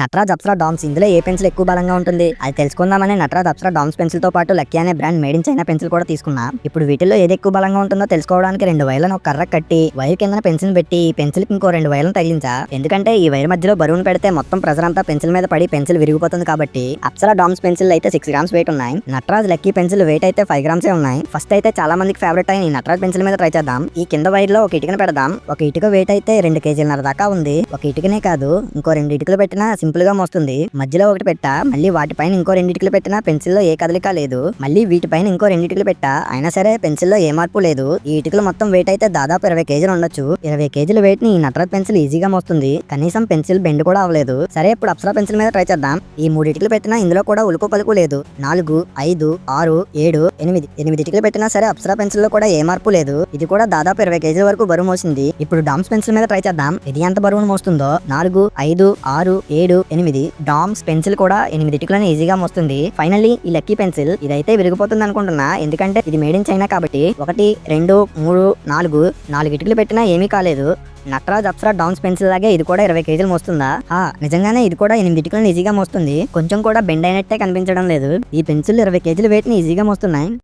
నటరాజ్ అప్సరా డామ్స్ ఇందులో ఏ పెన్సిల్ ఎక్కువ బలంగా ఉంటుంది అది తెలుసుకుందామని నటరాజ్ అప్సరా డామ్స్ పెన్సిల్ తో పాటు లక్కీ అనే brand made in China pencil కూడా తీసుకున్నా. ఇప్పుడు వీటిల్లో ఏది ఎక్కువ బలంగా ఉంటుందో తెలుసుకోవడానికి 2 వైర్లను ఒక కర్ర కట్టి వైర్ కింద పెన్సిల్ పెట్టి ఈ పెన్సిల్ కి ఇంకో 2 వైర్లను తగిలించా. ఎందుకంటే ఈ వైర్ మధ్యలో బరువును పెడితే మొత్తం ప్రెజర్ అంతా పెన్సిల్ మీద పడి పెన్సిల్ విరిగిపోతుంది కాబట్టి. అప్సరా డామ్స్ పెన్సిల్ అయితే 6 గ్రామ్స్ వెయిట్ ఉన్నాయి. నటరాజ్ లక్కీ పెన్సిల్ వెయిట్ అయితే 5 గ్రామ్స్ ఉన్నాయి. ఫస్ట్ అయితే చాలా మందికి ఫేవరెట్ అయిన ఈ నటరాజ్ పెన్సిల్ మీద ట్రై చేద్దాం. ఈ కింద వైర్ లో ఒక ఇటుకను పెడదాం. ఒక ఇటుక వెయిట్ అయితే 2 కేజీలన్నర దాకా ఉంది. ఒక ఇటుకనే కాదు ఇంకో 2 ఇటుకలు పెట్టినా సింపుల్ గా మోస్తుంది. మధ్యలో ఒకటి పెట్టా, మళ్ళీ వాటిపైన ఇంకో 2 ఇటుకలు పెట్టినా పెన్సిల్ లో ఏ కదలిక లేదు. మళ్ళీ వీటిపైన ఇంకో 2 ఇటుకలు పెట్టా, అయినా సరే పెన్సిల్ లో ఏ మార్పు లేదు. ఈ ఇటుకలు మొత్తం వెయిట్ అయితే దాదాపు 20 కేజీలు ఉండొచ్చు. 20 కేజీల వెయిట్ ని ఈ నటరాజ్ పెన్సిల్ ఈజీగా మోస్తుంది. కనీసం పెన్సిల్ బెండ్ కూడా అవ్వలేదు. సరే ఇప్పుడు అప్సరా పెన్సిల్ మీద ట్రై చేద్దాం. ఈ 3 ఇటుకలు పెట్టినా ఇందులో కూడా ఉలుకు పలుకు లేదు. 4, 5, 6, 7, 8 ఇటుకలు పెట్టినా సరే అప్సరా పెన్సిల్ లో కూడా ఏ మార్పు లేదు. ఇది కూడా దాదాపు 20 కేజీల వరకు బరువు మోసింది. ఇప్పుడు డామ్స్ పెన్సిల్ మీద ట్రై చేద్దాం. ఇది ఎంత బరువును మోస్తుందో. 4, 5, 6, 7, 8 డామ్స్ పెన్సిల్ కూడా 8 ఇటుకలను ఈజీగా మోస్తుంది. ఫైనల్లీ ఈ లక్కీ పెన్సిల్ ఇదైతే విరిగిపోతుంది అనుకుంటున్నా. ఎందుకంటే ఇది మేడ్ ఇన్ చైనా కాబట్టి. 1, 2, 3, 4 ఇటుకలు పెట్టినా ఏమీ కాలేదు. నటరాజ్ అప్సరా డామ్స్ పెన్సిల్ లాగే ఇది కూడా 20 కేజీలు మోస్తుందా? నిజంగానే ఇది కూడా 8 ఇటుకలను ఈజీగా మోస్తుంది. కొంచెం కూడా బెండ్ అయినట్టే కనిపించడం లేదు. ఈ పెన్సిల్ 20 కేజీల వెయిట్ ని ఈజీగా మోస్తున్నాయి.